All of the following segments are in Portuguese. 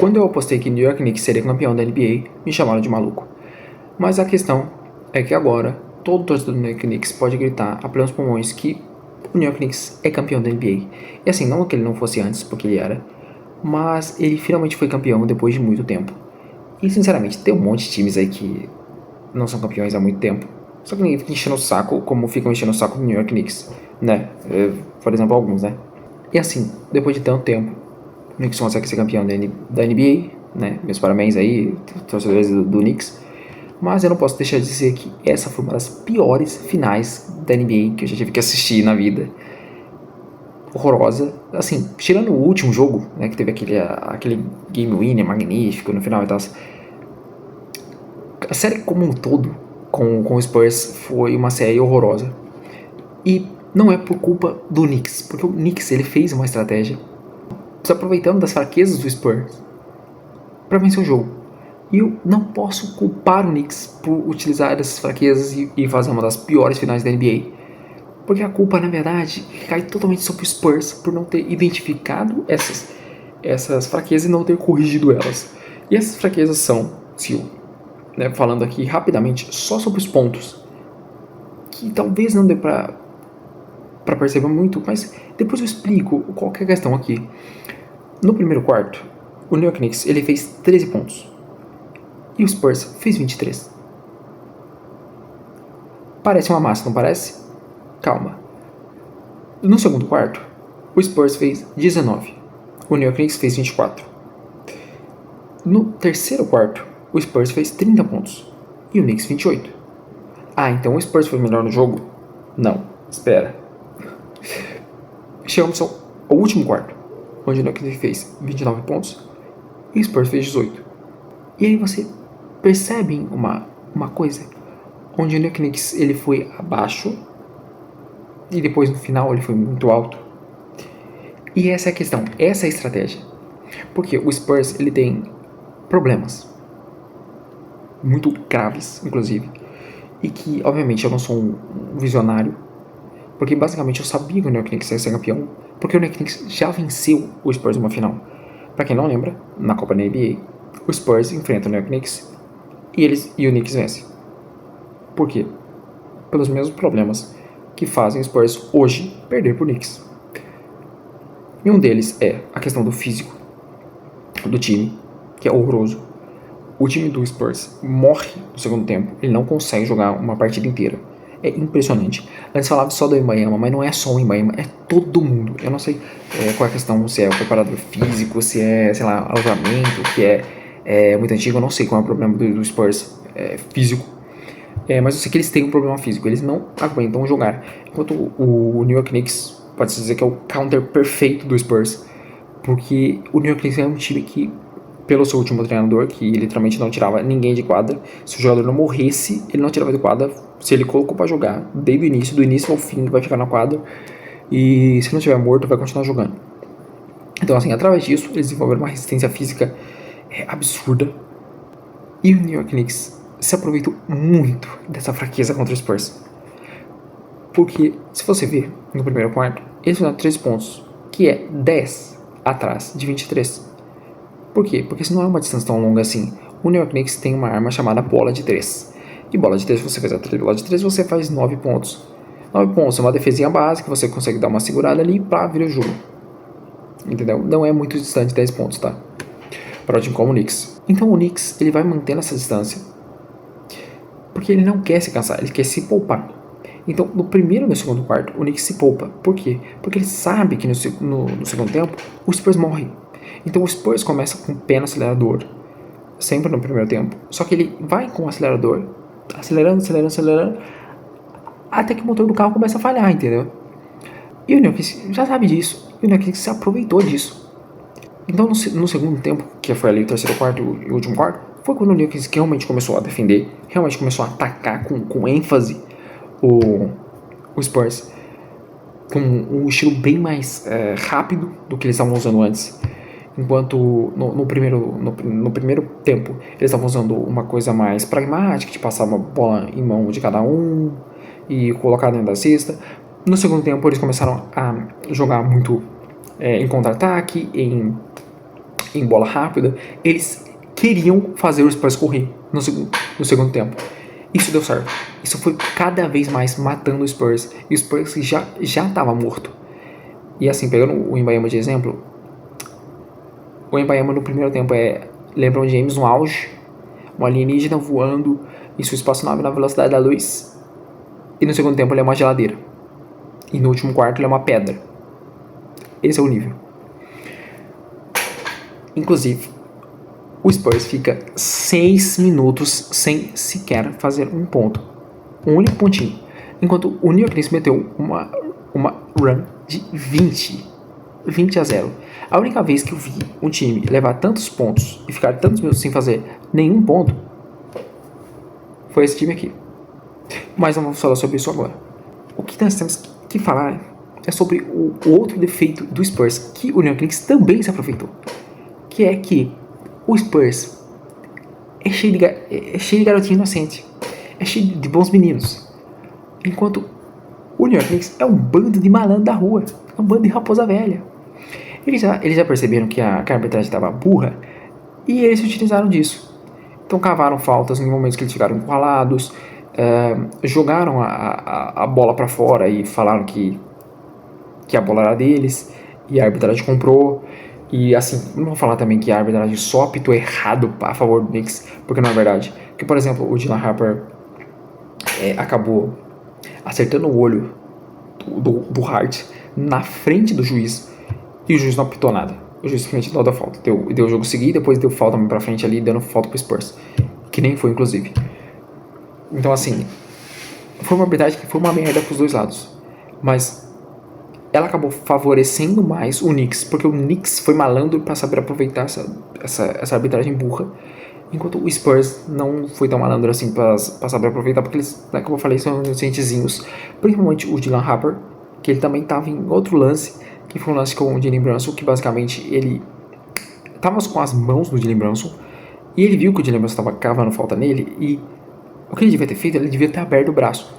Quando eu apostei que New York Knicks seria campeão da NBA, me chamaram de maluco. Mas a questão é que agora, todo torcedor do New York Knicks pode gritar a plenos pulmões que o New York Knicks é campeão da NBA. E assim, não que ele não fosse antes, porque ele era, mas ele finalmente foi campeão depois de muito tempo. E sinceramente, tem um monte de times aí que não são campeões há muito tempo. Só que ninguém fica enchendo o saco como ficam enchendo o saco do New York Knicks, né? Por exemplo, alguns, né? E assim, depois de tanto tempo, o Knicks consegue ser campeão da NBA, né? Meus parabéns aí, torcedores do Knicks. Mas eu não posso deixar de dizer que essa foi uma das piores finais da NBA que eu já tive que assistir na vida. Horrorosa. Assim, tirando o último jogo, né? Que teve aquele game winner magnífico no final e tal. A série como um todo, com o Spurs, foi uma série horrorosa. E não é por culpa do Knicks, porque o Knicks ele fez uma estratégia se aproveitando das fraquezas do Spurs para vencer o jogo. E eu não posso culpar o Knicks por utilizar essas fraquezas e fazer uma das piores finais da NBA. Porque a culpa, na verdade, cai totalmente sobre o Spurs por não ter identificado essas fraquezas e não ter corrigido elas. E essas fraquezas são, falando aqui rapidamente, só sobre os pontos, que talvez não dê pra perceber muito, mas depois eu explico qual que é a questão aqui. No primeiro quarto, o New York Knicks ele fez 13 pontos e o Spurs fez 23. Parece uma massa, não parece? Calma. No segundo quarto, o Spurs fez 19, o New York Knicks fez 24. No terceiro quarto, o Spurs fez 30 pontos e o Knicks 28. Ah, então o Spurs foi melhor no jogo? Não, espera. Chegamos ao último quarto, onde o New York Knicks fez 29 pontos e o Spurs fez 18. E aí você percebe uma coisa, onde o New York Knicks ele foi abaixo e depois no final ele foi muito alto. E essa é a questão, essa é a estratégia. Porque o Spurs ele tem problemas muito graves, inclusive, e que obviamente eu não sou um visionário, porque basicamente eu sabia que o New York Knicks ia ser campeão, porque o New York Knicks já venceu o Spurs numa final. Pra quem não lembra, na Copa da NBA, o Spurs enfrenta o New York Knicks e o Knicks vence. Por quê? Pelos mesmos problemas que fazem o Spurs hoje perder pro Knicks. E um deles é a questão do físico do time, que é horroroso. O time do Spurs morre no segundo tempo, ele não consegue jogar uma partida inteira. É impressionante. Antes falava só do Wembanyama, mas não é só o Wembanyama, é todo mundo. Eu não sei qual é a questão, se é o preparador físico, se é, sei lá, alojamento, que é muito antigo, eu não sei qual é o problema do Spurs físico. Mas eu sei que eles têm um problema físico, eles não aguentam jogar. Enquanto o New York Knicks pode-se dizer que é o counter perfeito do Spurs, porque o New York Knicks é um time que, pelo seu último treinador, que literalmente não tirava ninguém de quadra, se o jogador não morresse, ele não tirava de quadra. Se ele colocou pra jogar desde o início, do início ao fim, vai ficar na quadra, e se não estiver morto, vai continuar jogando. Então, assim, através disso, eles desenvolveram uma resistência física absurda, e o New York Knicks se aproveitou muito dessa fraqueza contra o Spurs. Porque, se você ver, no primeiro quarto, eles fizeram 13 pontos, que é 10 atrás de 23. Por quê? Porque se não é uma distância tão longa assim, o New York Knicks tem uma arma chamada bola de 3. E bola de 3, você faz a bola de 3, você faz 9 pontos. 9 pontos é uma defesinha básica, você consegue dar uma segurada ali pra virar o jogo. Entendeu? Não é muito distante 10 pontos, tá? Para o time como o Knicks. Então o Knicks, ele vai mantendo essa distância, porque ele não quer se cansar, ele quer se poupar. Então, no primeiro e no segundo quarto, o Knicks se poupa. Por quê? Porque ele sabe que no segundo tempo, o Spurs morre. Então o Spurs começa com o pé no acelerador, sempre no primeiro tempo. Só que ele vai com o acelerador, acelerando, até que o motor do carro começa a falhar, entendeu? E o New York já sabe disso, e o New York se aproveitou disso. Então no segundo tempo, que foi ali o terceiro quarto e o último quarto, foi quando o New York realmente começou a defender, realmente começou a atacar com ênfase o Spurs, com um estilo bem mais rápido do que eles estavam usando antes. Enquanto no primeiro tempo eles estavam usando uma coisa mais pragmática, de passar uma bola em mão de cada um e colocar dentro da cesta. No segundo tempo eles começaram a jogar muito em contra-ataque, em em bola rápida, eles queriam fazer o Spurs correr no segundo tempo. Isso deu certo. Isso foi cada vez mais matando o Spurs. E o Spurs já estava morto. E assim, pegando o Wembanyama de exemplo, o Wembanyama no primeiro tempo é LeBron James no auge, um alienígena voando em sua espaçonave na velocidade da luz. E no segundo tempo ele é uma geladeira. E no último quarto ele é uma pedra. Esse é o nível. Inclusive, o Spurs fica 6 minutos sem sequer fazer um ponto. Um único pontinho. Enquanto o New York Knicks meteu uma run de 20-0. A única vez que eu vi um time levar tantos pontos e ficar tantos minutos sem fazer nenhum ponto foi esse time aqui. Mas não vamos falar sobre isso agora. O que nós temos que falar é sobre o outro defeito do Spurs que o New York Knicks também se aproveitou. Que é que o Spurs é cheio de garotinho inocente. É cheio de bons meninos. Enquanto o New York Knicks é um bando de malandro da rua. É um bando de raposa velha. Eles já perceberam que a arbitragem estava burra e eles se utilizaram disso. Então cavaram faltas em momentos que eles ficaram encurralados, jogaram a bola para fora e falaram que a bola era deles e a arbitragem comprou. E assim, não vou falar também que a arbitragem só apitou errado a favor do Knicks, porque não é verdade. Porque, por exemplo, o Dylan Harper acabou acertando o olho do Hart na frente do juiz e o juiz não apitou nada. O juiz simplesmente não deu falta. Deu o jogo seguir, depois deu falta pra frente ali, dando falta pro Spurs. Que nem foi, inclusive. Então, assim, foi uma arbitragem que foi uma merda pros dois lados. Mas ela acabou favorecendo mais o Knicks, porque o Knicks foi malandro pra saber aproveitar essa arbitragem burra, enquanto o Spurs não foi tão malandro assim pra saber aproveitar, porque eles, como eu falei, são inocentezinhos. Principalmente o Dylan Harper, que ele também tava em outro lance, que foi um lance com o Jalen Brunson, que basicamente ele tava com as mãos no Jalen Brunson, e ele viu que o Jalen Brunson tava cavando falta nele, e o que ele devia ter feito, ele devia ter aberto o braço,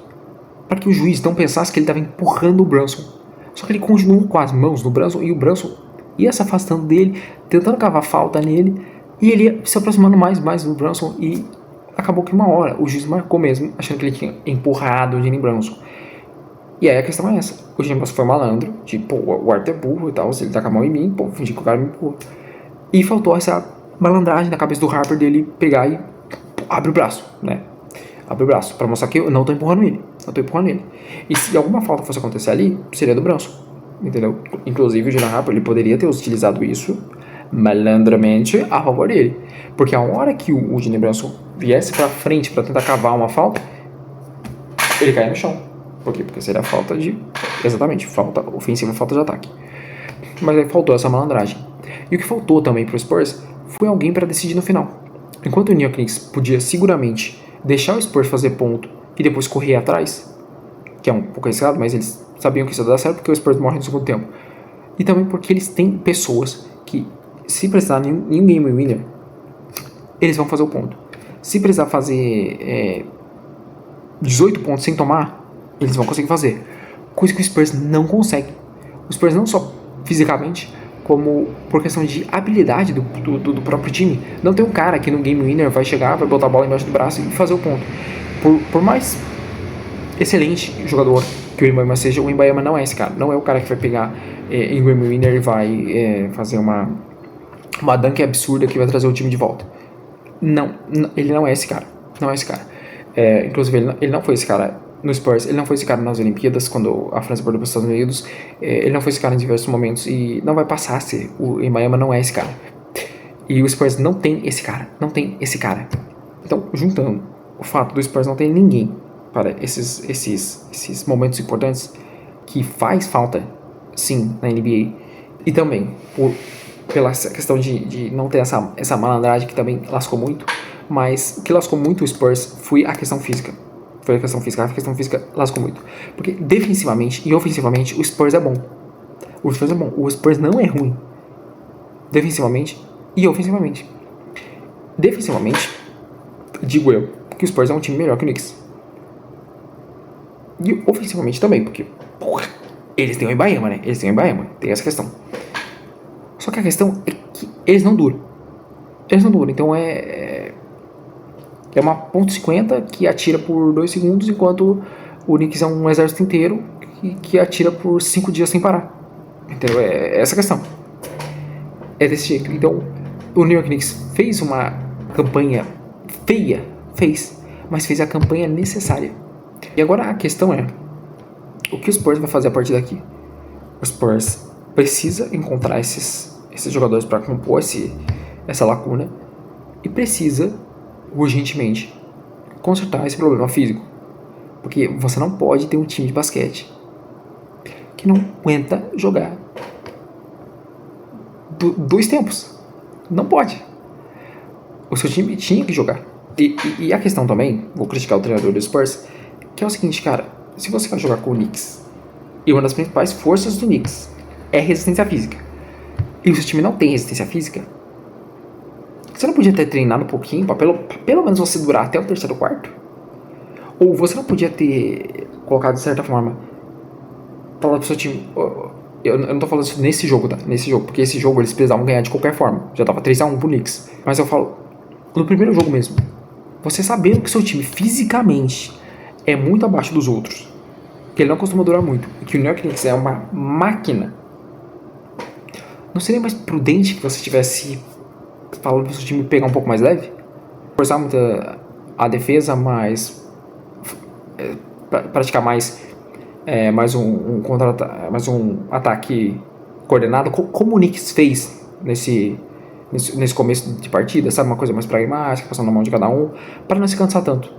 para que o juiz não pensasse que ele tava empurrando o Brunson. Só que ele continuou com as mãos no Brunson, e o Brunson ia se afastando dele, tentando cavar falta nele, e ele ia se aproximando mais do Brunson, e acabou que uma hora o juiz marcou mesmo, achando que ele tinha empurrado o Jalen Brunson. E aí a questão é essa, o Jalen Brunson foi malandro, tipo, o Art é burro e tal, se ele tá com a mão em mim, pô, fingir que o cara me empurrou. E faltou essa malandragem na cabeça do Harper dele pegar e abre o braço, né? Abre o braço, pra mostrar que eu não tô empurrando ele. E se alguma falta fosse acontecer ali, seria do Brunson, entendeu? Inclusive o Dylan Harper, ele poderia ter utilizado isso malandramente a favor dele. Porque a hora que o Jalen Brunson viesse pra frente pra tentar cavar uma falta, ele cai no chão. Por quê? Porque seria falta de... Exatamente, falta ofensiva, falta de ataque. Mas aí faltou essa malandragem. E o que faltou também pro Spurs foi alguém pra decidir no final. Enquanto o New York Knicks podia seguramente deixar o Spurs fazer ponto e depois correr atrás, que é um pouco arriscado, mas eles sabiam que isso ia dar certo porque o Spurs morre no segundo tempo. E também porque eles têm pessoas que, se precisar em um game winner, eles vão fazer o ponto. Se precisar fazer 18 pontos sem tomar, eles vão conseguir fazer. Coisa que o Spurs não consegue. O Spurs não só fisicamente, como por questão de habilidade do próprio time. Não tem um cara que no game winner vai chegar, vai botar a bola embaixo do braço e fazer o ponto. Por mais excelente jogador que o Wembanyama seja, o Wembanyama não é esse cara. Não é o cara que vai pegar em game winner e vai fazer uma dunk absurda que vai trazer o time de volta. Não, ele não é esse cara. Não é esse cara. Inclusive, ele não foi esse cara no Spurs, ele não foi esse cara nas Olimpíadas, quando a França perdeu para os Estados Unidos, ele não foi esse cara em diversos momentos e não vai passar a ser. O Wembanyama não é esse cara. E o Spurs não tem esse cara, Então, juntando o fato do Spurs não ter ninguém para esses momentos importantes, que faz falta, sim, na NBA, e também pela questão de não ter essa malandragem que também lascou muito, mas o que lascou muito o Spurs foi a questão física. A questão física lascou muito. Porque defensivamente e ofensivamente o Spurs é bom. O Spurs não é ruim. Defensivamente e ofensivamente. Defensivamente, digo eu, que o Spurs é um time melhor que o Knicks. E ofensivamente também, porque, eles têm o Wembanyama, né? Tem essa questão. Só que a questão é que eles não duram. Eles não duram, então é uma .50 que atira por 2 segundos, enquanto o Knicks é um exército inteiro que atira por 5 dias sem parar. Entendeu? É essa a questão. É desse jeito. Então, o New York Knicks fez uma campanha feia, mas fez a campanha necessária. E agora a questão é, o que o Spurs vai fazer a partir daqui? O Spurs precisa encontrar esses jogadores para compor essa lacuna e precisa, urgentemente, consertar esse problema físico. Porque você não pode ter um time de basquete que não aguenta jogar 2 tempos. Não pode. O seu time tinha que jogar. E a questão também, vou criticar o treinador do Spurs, que é o seguinte, cara, se você vai jogar com o Knicks, e uma das principais forças do Knicks é resistência física, e o seu time não tem resistência física, você não podia ter treinado um pouquinho pra pelo menos você durar até o 3º quarto? Ou você não podia ter colocado de certa forma, falar pro seu time, eu não tô falando isso nesse jogo, tá? Nesse jogo, porque esse jogo eles precisavam ganhar de qualquer forma, já tava 3-1 pro Knicks, mas eu falo, no primeiro jogo mesmo, você sabendo que seu time fisicamente é muito abaixo dos outros, que ele não costuma durar muito, e que o New York Knicks é uma máquina, não seria mais prudente que você tivesse falando pro seu time pegar um pouco mais leve? Forçar muito a defesa, mas praticar mais um ataque coordenado, como o Knicks fez nesse começo de partida, sabe? Uma coisa mais pragmática, passando na mão de cada um, para não se cansar tanto.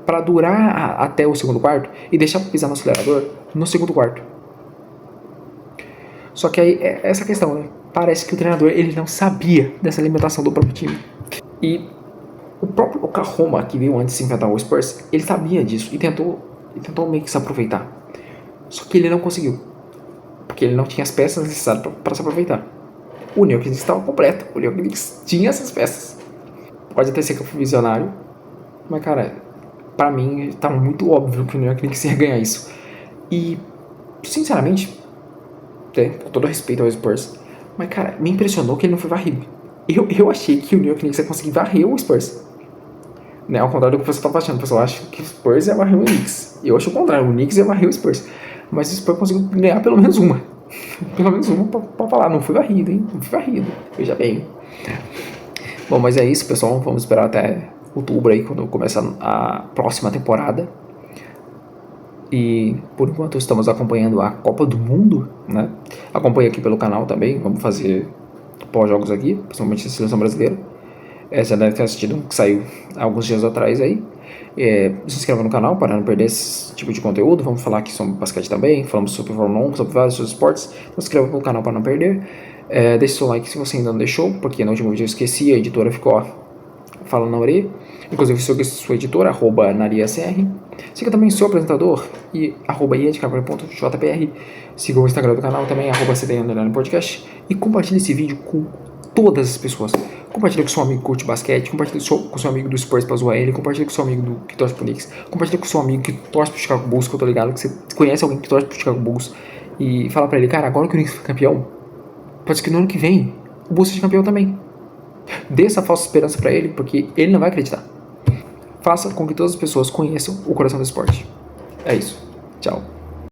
Para durar até o 2º quarto e deixar pisar no acelerador no 2º quarto. Só que aí é essa questão, né? Parece que o treinador ele não sabia dessa limitação do próprio time. E o próprio Oklahoma, que veio antes de enfrentar o Spurs, ele sabia disso e tentou meio que se aproveitar. Só que ele não conseguiu, porque ele não tinha as peças necessárias para se aproveitar. O New York Knicks estava completo, o New York Knicks tinha essas peças. Pode até ser que eu fui visionário, mas cara, pra mim tá muito óbvio que o New York Knicks ia ganhar isso. E, sinceramente, com todo respeito ao Spurs, mas cara, me impressionou que ele não foi varrido. Eu achei que o New York Knicks ia conseguir varrer o Spurs, né? Ao contrário do que você estava achando, o pessoal acha que o Spurs ia varrer o Knicks. Eu acho o contrário, o Knicks ia varrer o Spurs. Mas o Spurs conseguiu ganhar pelo menos uma. Pelo menos uma pra falar, não fui varrido, hein? Não fui varrido, veja bem. Bom, mas é isso, pessoal. Vamos esperar até outubro aí, quando começar a próxima temporada. E por enquanto estamos acompanhando a Copa do Mundo, né? Acompanhe aqui pelo canal também. Vamos fazer pós-jogos aqui, principalmente a seleção brasileira. Já deve ter assistido que saiu há alguns dias atrás aí. Se inscreva no canal para não perder esse tipo de conteúdo. Vamos falar aqui sobre basquete também, falamos sobre Fórmula 1, sobre vários esportes. Então se inscreva no canal para não perder. Deixe seu like se você ainda não deixou, porque no último vídeo eu esqueci, a editora ficou falando na orelha. Inclusive siga sua editora, @nariacr. Siga também o seu apresentador e @iedcarvalho.jpr. Siga o Instagram do canal também, @cd_podcast. E compartilhe esse vídeo com todas as pessoas. Compartilha com seu amigo que curte basquete, compartilha com seu amigo do Spurs pra zoar ele, compartilha com seu amigo que torce pro Knicks, compartilha com seu amigo que torce pro Chicago Bulls, que eu tô ligado que você conhece alguém que torce pro Chicago Bulls, e fala pra ele, cara, agora que o Knicks foi campeão, pode ser que no ano que vem o Bulls seja campeão também. Dê essa falsa esperança pra ele, porque ele não vai acreditar. Faça com que todas as pessoas conheçam o coração do esporte. É isso. Tchau.